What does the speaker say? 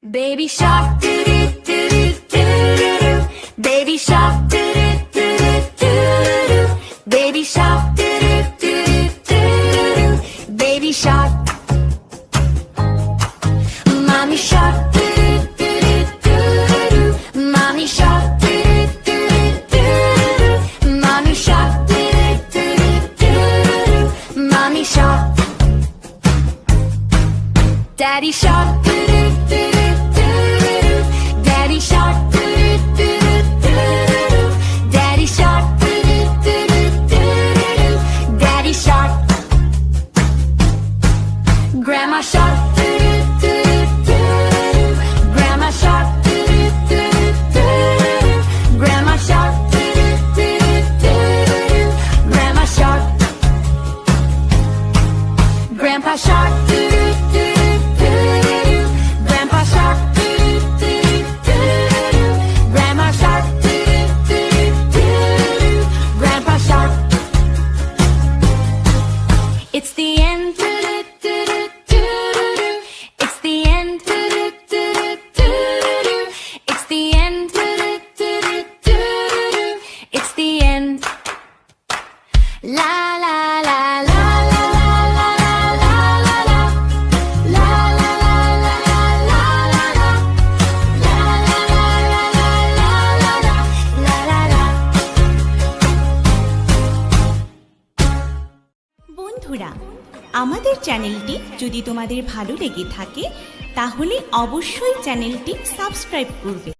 Baby shark, do do do do do. Baby shark, do do do do do. Baby shark, do do do do. Baby shark, mommy shark, do do do do. Mommy shark, do do do do. Mommy shark, do do do. Mommy shark, Daddy shark, do do do. Daddy shark, Daddy shark, Daddy shark, Grandma shark, Grandma shark, Grandma shark, Grandma shark, Grandpa shark, Grandpa shark, Grandma shark, Grandpa shark. It's the end. It's the end. It's the end. It's the end. La la la la. বন্ধুরা, আমাদের চ্যানেলটি যদি তোমাদের ভালো লেগে থাকে তাহলে অবশ্যই চ্যানেলটি সাবস্ক্রাইব করবে।